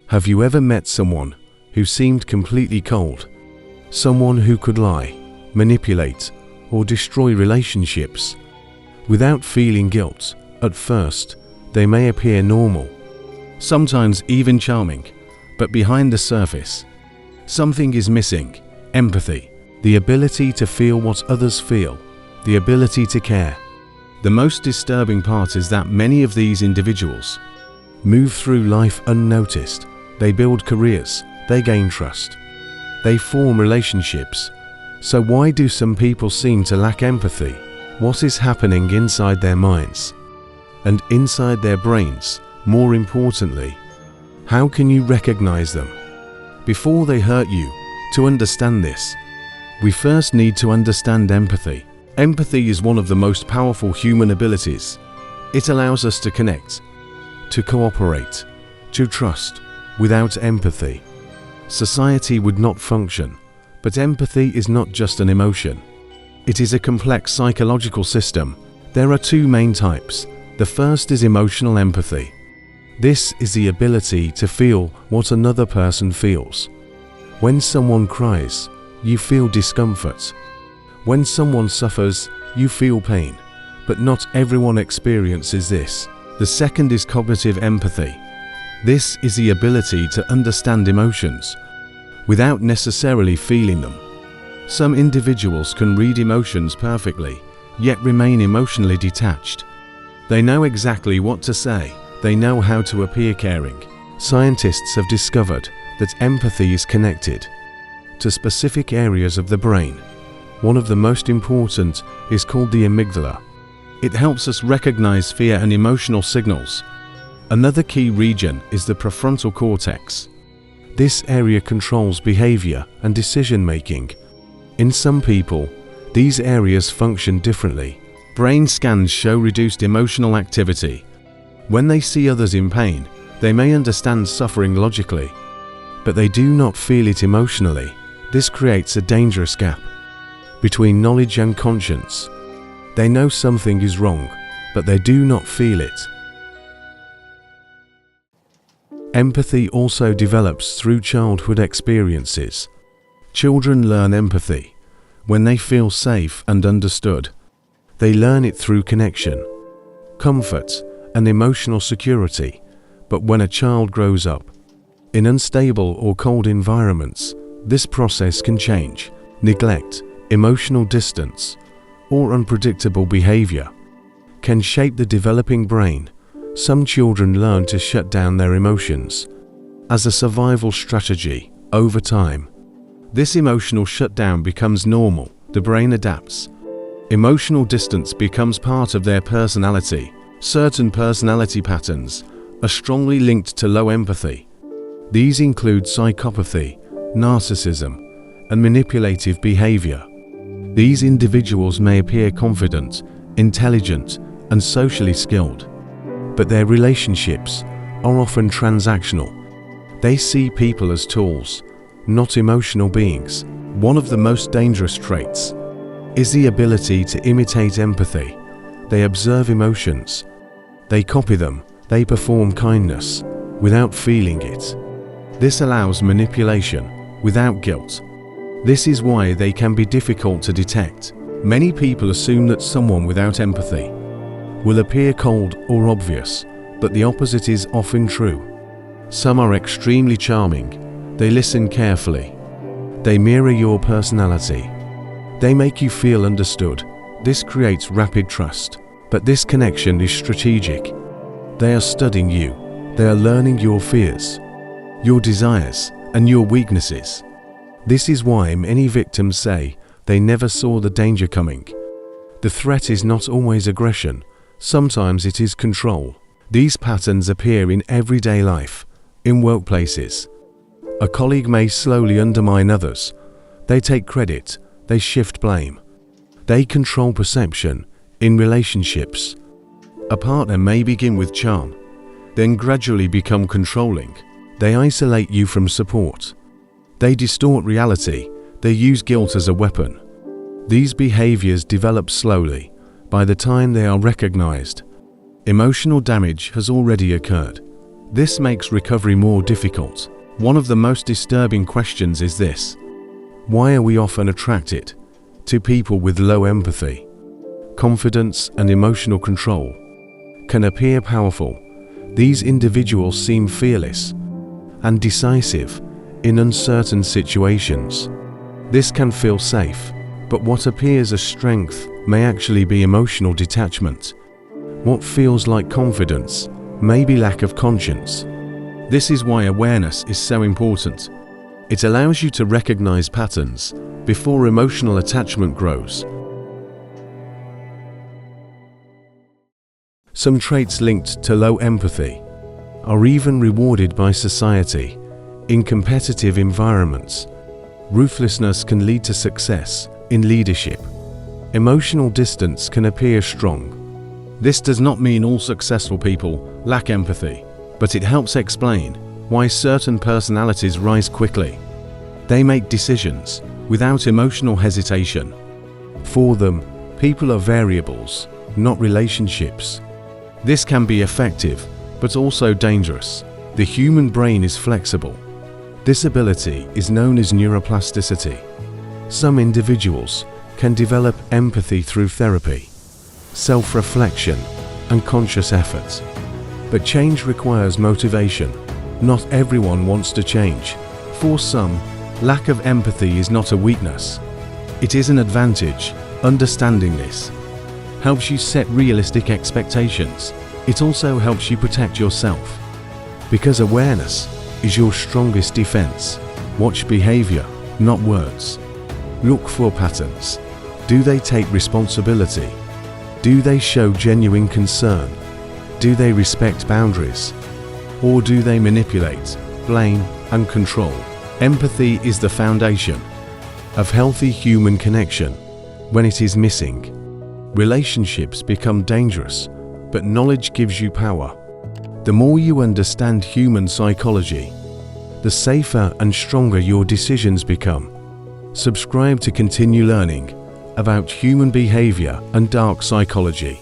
Have you ever met someone who seemed completely cold? Someone who could lie, manipulate, or destroy relationships? Without feeling guilt, at first, they may appear normal, sometimes even charming, but behind the surface, something is missing: empathy, the ability to feel what others feel, the ability to care. The most disturbing part is that many of these individuals move through life unnoticed. They build careers, they gain trust, they form relationships. So why do some people seem to lack empathy? What is happening inside their minds and inside their brains? More importantly, how can you recognize them before they hurt you? To understand this, we first need to understand empathy. Empathy is one of the most powerful human abilities. It allows us to connect, to cooperate, to trust. Without empathy, society would not function. But empathy is not just an emotion. It is a complex psychological system. There are two main types. The first is emotional empathy. This is the ability to feel what another person feels. When someone cries, you feel discomfort. When someone suffers, you feel pain. But not everyone experiences this. The second is cognitive empathy. This is the ability to understand emotions without necessarily feeling them. Some individuals can read emotions perfectly, yet remain emotionally detached. They know exactly what to say. They know how to appear caring. Scientists have discovered that empathy is connected to specific areas of the brain. One of the most important is called the amygdala. It helps us recognize fear and emotional signals. Another key region is the prefrontal cortex. This area controls behavior and decision-making. In some people, these areas function differently. Brain scans show reduced emotional activity. When they see others in pain, they may understand suffering logically, but they do not feel it emotionally. This creates a dangerous gap between knowledge and conscience. They know something is wrong, but they do not feel it. Empathy also develops through childhood experiences. Children learn empathy when they feel safe and understood. They learn it through connection, comfort, and emotional security. But when a child grows up in unstable or cold environments, this process can change. Neglect, emotional distance, or unpredictable behavior can shape the developing brain. Some children learn to shut down their emotions as a survival strategy. Over time, this emotional shutdown becomes normal. The brain adapts. Emotional distance becomes part of their personality. Certain personality patterns are strongly linked to low empathy. These include psychopathy, narcissism, and manipulative behavior. These individuals may appear confident, intelligent, and socially skilled, but their relationships are often transactional. They see people as tools, not emotional beings. One of the most dangerous traits is the ability to imitate empathy. They observe emotions, they copy them, they perform kindness without feeling it. This allows manipulation without guilt. This is why they can be difficult to detect. Many people assume that someone without empathy will appear cold or obvious, but the opposite is often true. Some are extremely charming. They listen carefully. They mirror your personality. They make you feel understood. This creates rapid trust. But this connection is strategic. They are studying you. They are learning your fears, your desires, and your weaknesses. This is why many victims say they never saw the danger coming. The threat is not always aggression. Sometimes it is control. These patterns appear in everyday life, in workplaces. A colleague may slowly undermine others. They take credit. They shift blame. They control perception in relationships. A partner may begin with charm, then gradually become controlling. They isolate you from support. They distort reality. They use guilt as a weapon. These behaviors develop slowly. By the time they are recognized, emotional damage has already occurred. This makes recovery more difficult. One of the most disturbing questions is this: why are we often attracted to people with low empathy? Confidence and emotional control can appear powerful. These individuals seem fearless and decisive in uncertain situations. This can feel safe, but what appears as strength may actually be emotional detachment. What feels like confidence may be lack of conscience. This is why awareness is so important. It allows you to recognize patterns before emotional attachment grows. Some traits linked to low empathy are even rewarded by society in competitive environments. Ruthlessness can lead to success in leadership. Emotional distance can appear strong. This does not mean all successful people lack empathy, but it helps explain why certain personalities rise quickly. They make decisions without emotional hesitation. For them, people are variables, not relationships. This can be effective, but also dangerous. The human brain is flexible. This ability is known as neuroplasticity. Some individuals can develop empathy through therapy, self-reflection, and conscious effort. But change requires motivation. Not everyone wants to change. For some, lack of empathy is not a weakness. It is an advantage. Understanding this helps you set realistic expectations. It also helps you protect yourself. Because awareness is your strongest defense. Watch behavior, not words. Look for patterns. Do they take responsibility? Do they show genuine concern? Do they respect boundaries? Or do they manipulate, blame, and control? Empathy is the foundation of healthy human connection. When it is missing, relationships become dangerous, but knowledge gives you power. The more you understand human psychology, the safer and stronger your decisions become. Subscribe to continue learning about human behavior and dark psychology.